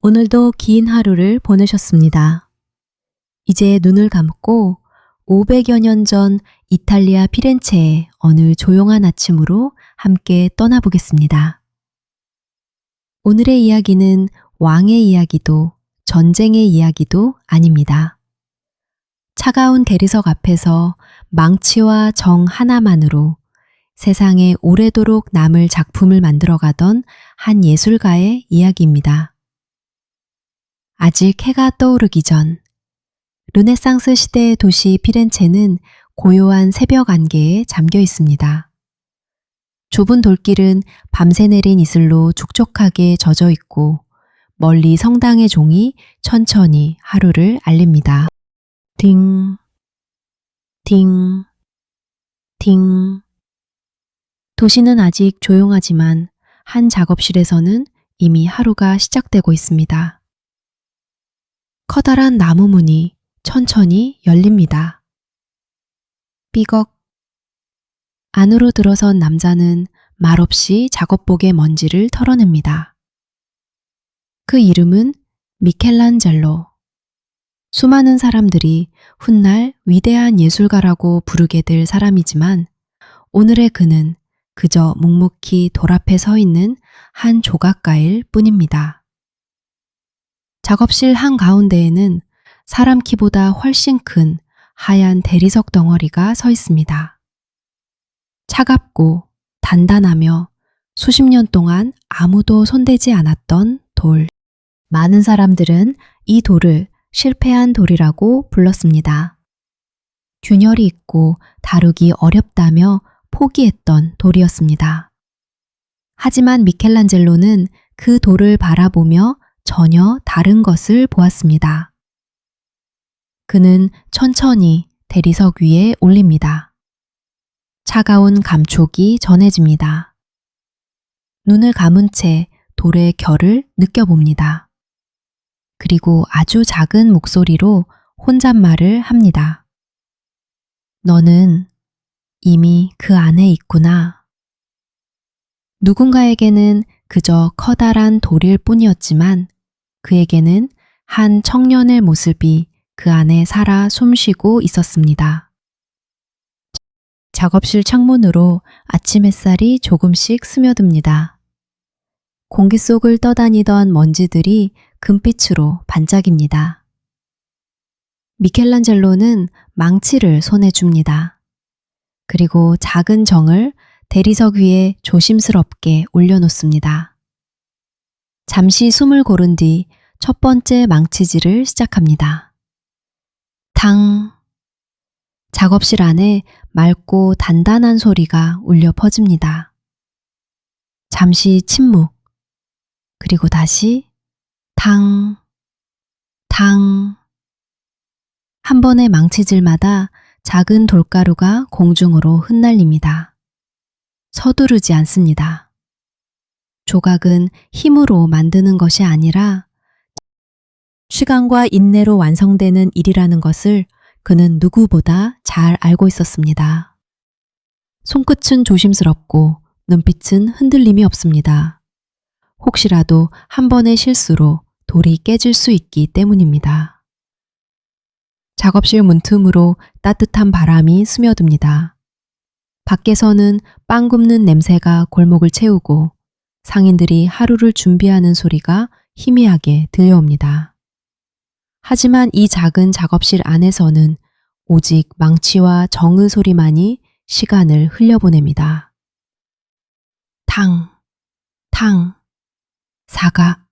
오늘도 긴 하루를 보내셨습니다. 이제 눈을 감고 500여 년 전 이탈리아 피렌체의 어느 조용한 아침으로 함께 떠나보겠습니다. 오늘의 이야기는 왕의 이야기도 전쟁의 이야기도 아닙니다. 차가운 대리석 앞에서 망치와 정 하나만으로 세상에 오래도록 남을 작품을 만들어가던 한 예술가의 이야기입니다. 아직 해가 떠오르기 전 르네상스 시대의 도시 피렌체는 고요한 새벽 안개에 잠겨 있습니다. 좁은 돌길은 밤새 내린 이슬로 촉촉하게 젖어 있고 멀리 성당의 종이 천천히 하루를 알립니다. 딩, 딩, 딩. 도시는 아직 조용하지만 한 작업실에서는 이미 하루가 시작되고 있습니다. 커다란 나무 문이 천천히 열립니다. 삐걱. 안으로 들어선 남자는 말없이 작업복의 먼지를 털어냅니다. 그 이름은 미켈란젤로. 수많은 사람들이 훗날 위대한 예술가라고 부르게 될 사람이지만 오늘의 그는 그저 묵묵히 돌 앞에 서 있는 한 조각가일 뿐입니다. 작업실 한가운데에는 사람 키보다 훨씬 큰 하얀 대리석 덩어리가 서 있습니다. 차갑고 단단하며 수십 년 동안 아무도 손대지 않았던 돌. 많은 사람들은 이 돌을 실패한 돌이라고 불렀습니다. 균열이 있고 다루기 어렵다며 포기했던 돌이었습니다. 하지만 미켈란젤로는 그 돌을 바라보며 전혀 다른 것을 보았습니다. 그는 천천히 대리석 위에 올립니다. 차가운 감촉이 전해집니다. 눈을 감은 채 돌의 결을 느껴봅니다. 그리고 아주 작은 목소리로 혼잣말을 합니다. 너는 이미 그 안에 있구나. 누군가에게는 그저 커다란 돌일 뿐이었지만 그에게는 한 청년의 모습이 그 안에 살아 숨쉬고 있었습니다. 작업실 창문으로 아침 햇살이 조금씩 스며듭니다. 공기 속을 떠다니던 먼지들이 금빛으로 반짝입니다. 미켈란젤로는 망치를 손에 줍니다. 그리고 작은 정을 대리석 위에 조심스럽게 올려놓습니다. 잠시 숨을 고른 뒤 첫 번째 망치질을 시작합니다. 탕! 작업실 안에 맑고 단단한 소리가 울려 퍼집니다. 잠시 침묵. 그리고 다시 탕! 탕! 한 번의 망치질마다 작은 돌가루가 공중으로 흩날립니다. 서두르지 않습니다. 조각은 힘으로 만드는 것이 아니라 시간과 인내로 완성되는 일이라는 것을 그는 누구보다 잘 알고 있었습니다. 손끝은 조심스럽고 눈빛은 흔들림이 없습니다. 혹시라도 한 번의 실수로 돌이 깨질 수 있기 때문입니다. 작업실 문틈으로 따뜻한 바람이 스며듭니다. 밖에서는 빵 굽는 냄새가 골목을 채우고 상인들이 하루를 준비하는 소리가 희미하게 들려옵니다. 하지만 이 작은 작업실 안에서는 오직 망치와 정의 소리만이 시간을 흘려보냅니다. 탕, 탕, 사각.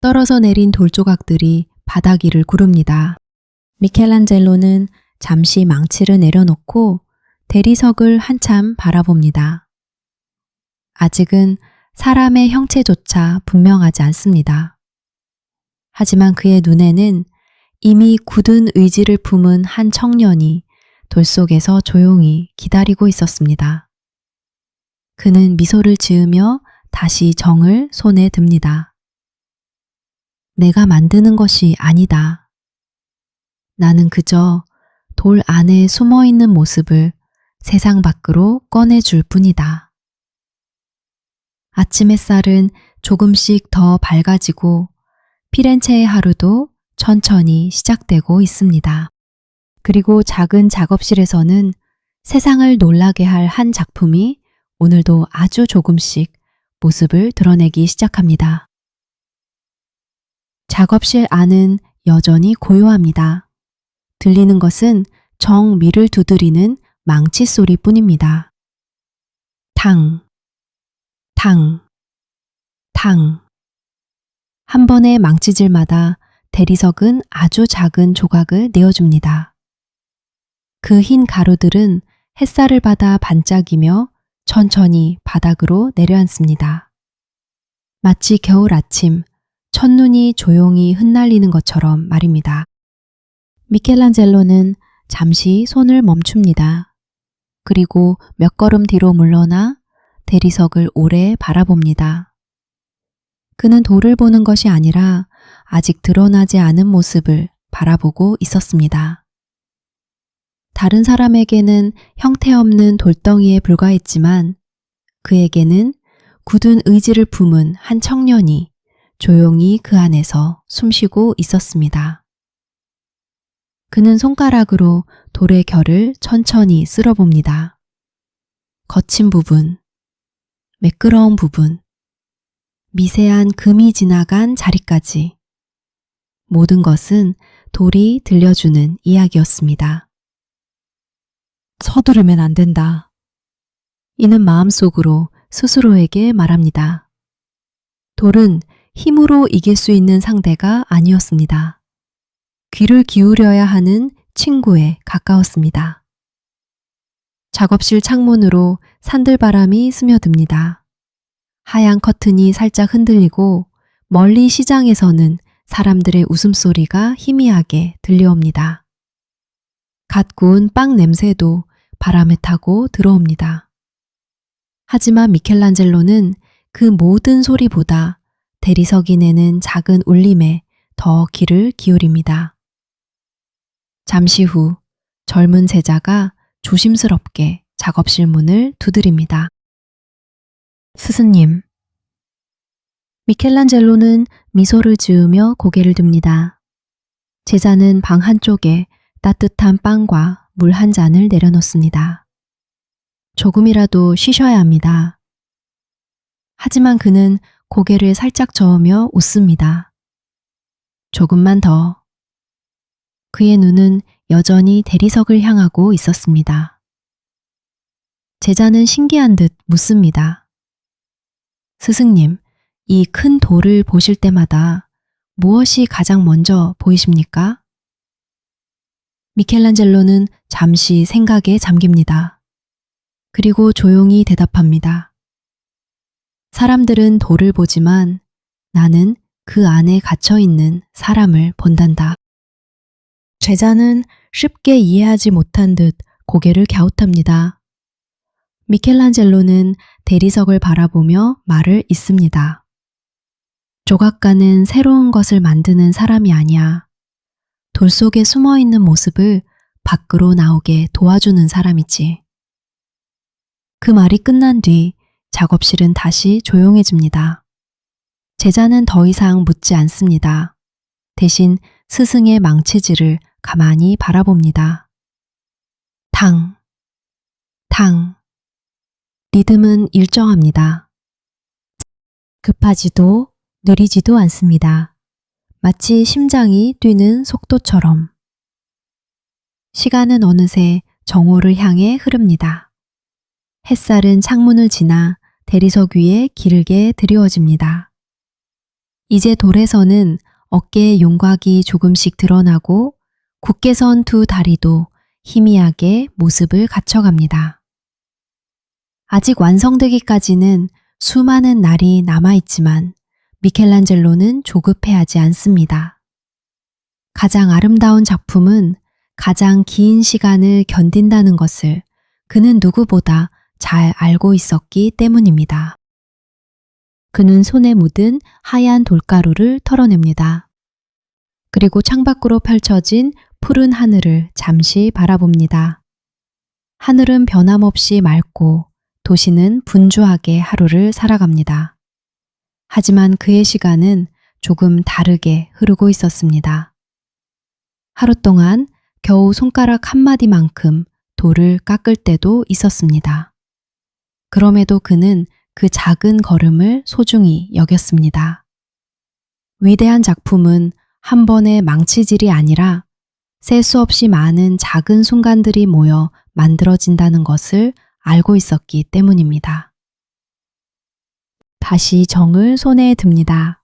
떨어져 내린 돌조각들이 바닥 위를 구릅니다. 미켈란젤로는 잠시 망치를 내려놓고 대리석을 한참 바라봅니다. 아직은 사람의 형체조차 분명하지 않습니다. 하지만 그의 눈에는 이미 굳은 의지를 품은 한 청년이 돌 속에서 조용히 기다리고 있었습니다. 그는 미소를 지으며 다시 정을 손에 듭니다. 내가 만드는 것이 아니다. 나는 그저 돌 안에 숨어 있는 모습을 세상 밖으로 꺼내줄 뿐이다. 아침 햇살은 조금씩 더 밝아지고 피렌체의 하루도 천천히 시작되고 있습니다. 그리고 작은 작업실에서는 세상을 놀라게 할 한 작품이 오늘도 아주 조금씩 모습을 드러내기 시작합니다. 작업실 안은 여전히 고요합니다. 들리는 것은 정밀을 두드리는 망치 소리뿐입니다. 탕, 탕, 탕. 한 번의 망치질마다 대리석은 아주 작은 조각을 내어줍니다. 그 흰 가루들은 햇살을 받아 반짝이며 천천히 바닥으로 내려앉습니다. 마치 겨울 아침, 첫눈이 조용히 흩날리는 것처럼 말입니다. 미켈란젤로는 잠시 손을 멈춥니다. 그리고 몇 걸음 뒤로 물러나 대리석을 오래 바라봅니다. 그는 돌을 보는 것이 아니라 아직 드러나지 않은 모습을 바라보고 있었습니다. 다른 사람에게는 형태없는 돌덩이에 불과했지만 그에게는 굳은 의지를 품은 한 청년이 조용히 그 안에서 숨쉬고 있었습니다. 그는 손가락으로 돌의 결을 천천히 쓸어봅니다. 거친 부분, 매끄러운 부분, 미세한 금이 지나간 자리까지 모든 것은 돌이 들려주는 이야기였습니다. 서두르면 안 된다. 이는 마음속으로 스스로에게 말합니다. 돌은 힘으로 이길 수 있는 상대가 아니었습니다. 귀를 기울여야 하는 친구에 가까웠습니다. 작업실 창문으로 산들바람이 스며듭니다. 하얀 커튼이 살짝 흔들리고 멀리 시장에서는 사람들의 웃음소리가 희미하게 들려옵니다. 갓 구운 빵 냄새도 바람에 타고 들어옵니다. 하지만 미켈란젤로는 그 모든 소리보다 대리석이 내는 작은 울림에 더 귀를 기울입니다. 잠시 후 젊은 제자가 조심스럽게 작업실 문을 두드립니다. 스승님. 미켈란젤로는 미소를 지으며 고개를 듭니다. 제자는 방 한쪽에 따뜻한 빵과 물 한 잔을 내려놓습니다. 조금이라도 쉬셔야 합니다. 하지만 그는 고개를 살짝 저으며 웃습니다. 조금만 더. 그의 눈은 여전히 대리석을 향하고 있었습니다. 제자는 신기한 듯 묻습니다. 스승님, 이 큰 돌을 보실 때마다 무엇이 가장 먼저 보이십니까? 미켈란젤로는 잠시 생각에 잠깁니다. 그리고 조용히 대답합니다. 사람들은 돌을 보지만 나는 그 안에 갇혀 있는 사람을 본단다. 제자는 쉽게 이해하지 못한 듯 고개를 갸웃합니다. 미켈란젤로는 대리석을 바라보며 말을 잇습니다. 조각가는 새로운 것을 만드는 사람이 아니야. 돌 속에 숨어 있는 모습을 밖으로 나오게 도와주는 사람이지. 그 말이 끝난 뒤 작업실은 다시 조용해집니다. 제자는 더 이상 묻지 않습니다. 대신 스승의 망치질을 가만히 바라봅니다. 탕, 탕. 리듬은 일정합니다. 급하지도 느리지도 않습니다. 마치 심장이 뛰는 속도처럼. 시간은 어느새 정오를 향해 흐릅니다. 햇살은 창문을 지나 대리석 위에 길게 드리워집니다. 이제 돌에서는 어깨의 윤곽이 조금씩 드러나고 굳게 선 두 다리도 희미하게 모습을 갖춰갑니다. 아직 완성되기까지는 수많은 날이 남아있지만 미켈란젤로는 조급해하지 않습니다. 가장 아름다운 작품은 가장 긴 시간을 견딘다는 것을 그는 누구보다 잘 알고 있었기 때문입니다. 그는 손에 묻은 하얀 돌가루를 털어냅니다. 그리고 창밖으로 펼쳐진 푸른 하늘을 잠시 바라봅니다. 하늘은 변함없이 맑고 도시는 분주하게 하루를 살아갑니다. 하지만 그의 시간은 조금 다르게 흐르고 있었습니다. 하루 동안 겨우 손가락 한마디만큼 돌을 깎을 때도 있었습니다. 그럼에도 그는 그 작은 걸음을 소중히 여겼습니다. 위대한 작품은 한 번의 망치질이 아니라 셀 수 없이 많은 작은 순간들이 모여 만들어진다는 것을 알고 있었기 때문입니다. 다시 정을 손에 듭니다.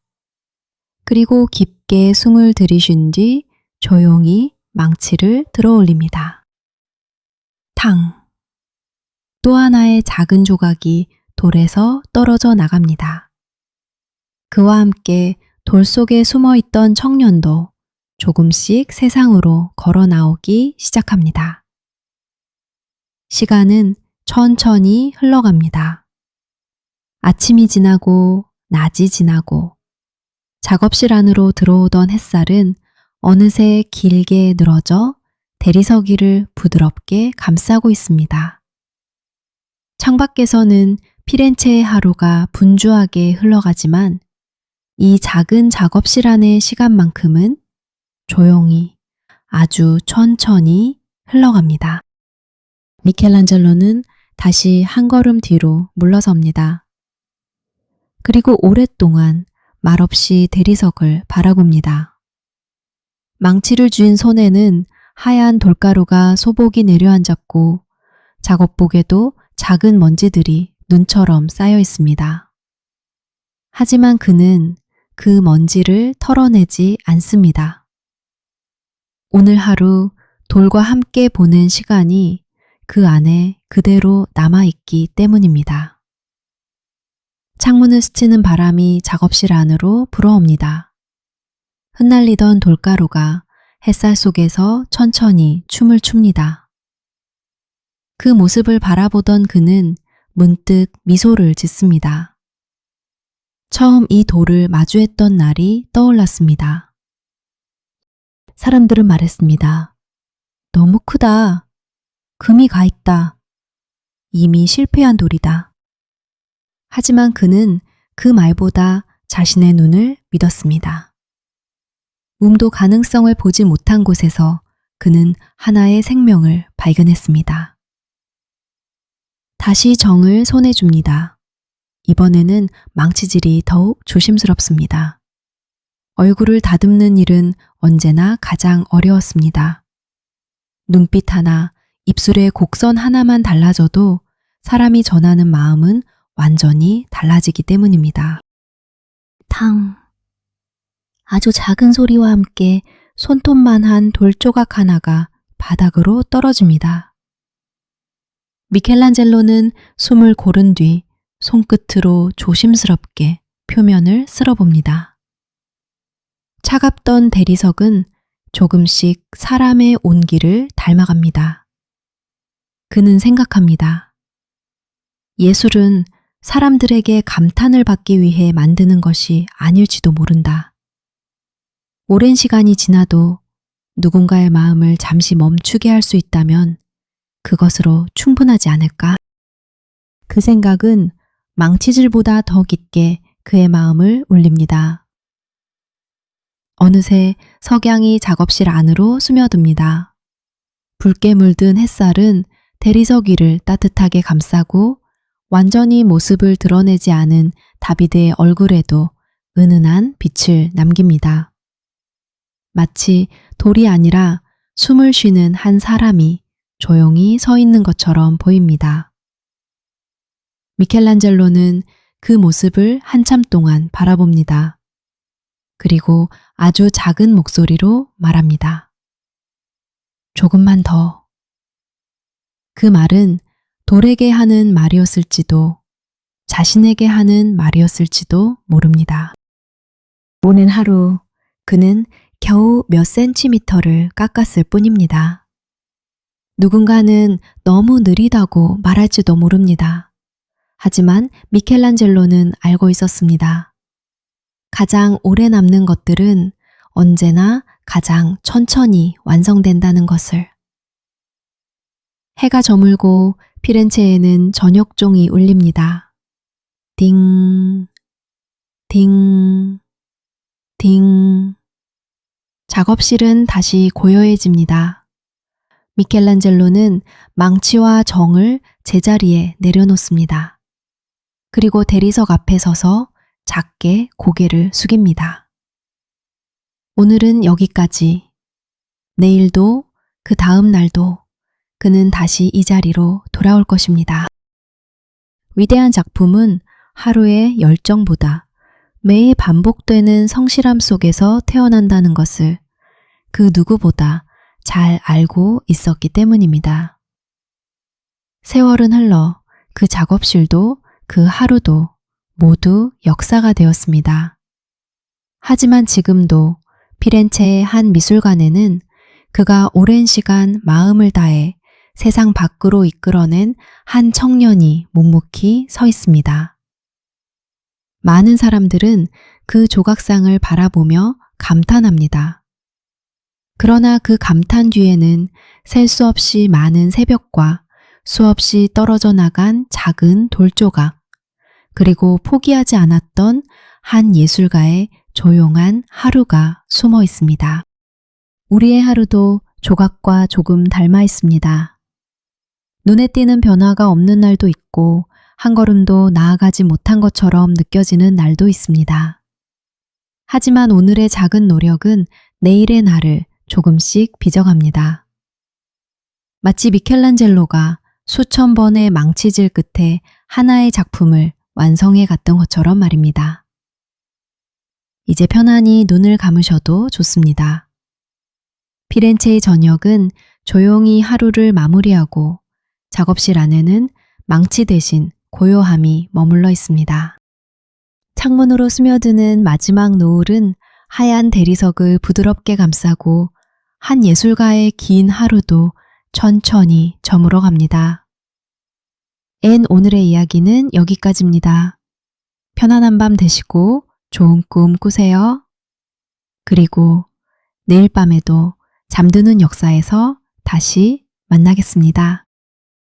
그리고 깊게 숨을 들이쉰 뒤 조용히 망치를 들어 올립니다. 탕! 또 하나의 작은 조각이 돌에서 떨어져 나갑니다. 그와 함께 돌 속에 숨어 있던 청년도 조금씩 세상으로 걸어 나오기 시작합니다. 시간은 천천히 흘러갑니다. 아침이 지나고 낮이 지나고 작업실 안으로 들어오던 햇살은 어느새 길게 늘어져 대리석 위를 부드럽게 감싸고 있습니다. 창밖에서는 피렌체의 하루가 분주하게 흘러가지만 이 작은 작업실 안의 시간만큼은 조용히 아주 천천히 흘러갑니다. 미켈란젤로는 다시 한 걸음 뒤로 물러섭니다. 그리고 오랫동안 말없이 대리석을 바라봅니다. 망치를 쥔 손에는 하얀 돌가루가 소복이 내려앉았고 작업복에도 작은 먼지들이 눈처럼 쌓여 있습니다. 하지만 그는 그 먼지를 털어내지 않습니다. 오늘 하루 돌과 함께 보낸 시간이 그 안에 그대로 남아있기 때문입니다. 창문을 스치는 바람이 작업실 안으로 불어옵니다. 흩날리던 돌가루가 햇살 속에서 천천히 춤을 춥니다. 그 모습을 바라보던 그는 문득 미소를 짓습니다. 처음 이 돌을 마주했던 날이 떠올랐습니다. 사람들은 말했습니다. 너무 크다. 금이 가 있다. 이미 실패한 돌이다. 하지만 그는 그 말보다 자신의 눈을 믿었습니다. 몸도 가능성을 보지 못한 곳에서 그는 하나의 생명을 발견했습니다. 다시 정을 손에 줍니다. 이번에는 망치질이 더욱 조심스럽습니다. 얼굴을 다듬는 일은 언제나 가장 어려웠습니다. 눈빛 하나, 입술의 곡선 하나만 달라져도 사람이 전하는 마음은 완전히 달라지기 때문입니다. 탕! 아주 작은 소리와 함께 손톱만한 돌조각 하나가 바닥으로 떨어집니다. 미켈란젤로는 숨을 고른 뒤 손끝으로 조심스럽게 표면을 쓸어봅니다. 차갑던 대리석은 조금씩 사람의 온기를 닮아갑니다. 그는 생각합니다. 예술은 사람들에게 감탄을 받기 위해 만드는 것이 아닐지도 모른다. 오랜 시간이 지나도 누군가의 마음을 잠시 멈추게 할 수 있다면 그것으로 충분하지 않을까? 그 생각은 망치질보다 더 깊게 그의 마음을 울립니다. 어느새 석양이 작업실 안으로 스며듭니다. 붉게 물든 햇살은 대리석 위를 따뜻하게 감싸고 완전히 모습을 드러내지 않은 다비드의 얼굴에도 은은한 빛을 남깁니다. 마치 돌이 아니라 숨을 쉬는 한 사람이 조용히 서 있는 것처럼 보입니다. 미켈란젤로는 그 모습을 한참 동안 바라봅니다. 그리고 아주 작은 목소리로 말합니다. 조금만 더. 그 말은 돌에게 하는 말이었을지도 자신에게 하는 말이었을지도 모릅니다. 오는 하루 그는 겨우 몇 센티미터를 깎았을 뿐입니다. 누군가는 너무 느리다고 말할지도 모릅니다. 하지만 미켈란젤로는 알고 있었습니다. 가장 오래 남는 것들은 언제나 가장 천천히 완성된다는 것을. 해가 저물고 피렌체에는 저녁종이 울립니다. 띵. 딩, 딩. 작업실은 다시 고요해집니다. 미켈란젤로는 망치와 정을 제자리에 내려놓습니다. 그리고 대리석 앞에 서서 작게 고개를 숙입니다. 오늘은 여기까지. 내일도 그 다음 날도 그는 다시 이 자리로 돌아올 것입니다. 위대한 작품은 하루의 열정보다 매일 반복되는 성실함 속에서 태어난다는 것을 그 누구보다 잘 알고 있었기 때문입니다. 세월은 흘러 그 작업실도 그 하루도 모두 역사가 되었습니다. 하지만 지금도 피렌체의 한 미술관에는 그가 오랜 시간 마음을 다해 세상 밖으로 이끌어낸 한 청년이 묵묵히 서 있습니다. 많은 사람들은 그 조각상을 바라보며 감탄합니다. 그러나 그 감탄 뒤에는 셀 수 없이 많은 새벽과 수없이 떨어져 나간 작은 돌조각, 그리고 포기하지 않았던 한 예술가의 조용한 하루가 숨어 있습니다. 우리의 하루도 조각과 조금 닮아 있습니다. 눈에 띄는 변화가 없는 날도 있고 한 걸음도 나아가지 못한 것처럼 느껴지는 날도 있습니다. 하지만 오늘의 작은 노력은 내일의 나를 조금씩 빚어갑니다. 마치 미켈란젤로가 수천 번의 망치질 끝에 하나의 작품을 완성해 갔던 것처럼 말입니다. 이제 편안히 눈을 감으셔도 좋습니다. 피렌체의 저녁은 조용히 하루를 마무리하고 작업실 안에는 망치 대신 고요함이 머물러 있습니다. 창문으로 스며드는 마지막 노을은 하얀 대리석을 부드럽게 감싸고 한 예술가의 긴 하루도 천천히 저물어 갑니다. 오늘의 이야기는 여기까지입니다. 편안한 밤 되시고 좋은 꿈 꾸세요. 그리고 내일 밤에도 잠드는 역사에서 다시 만나겠습니다.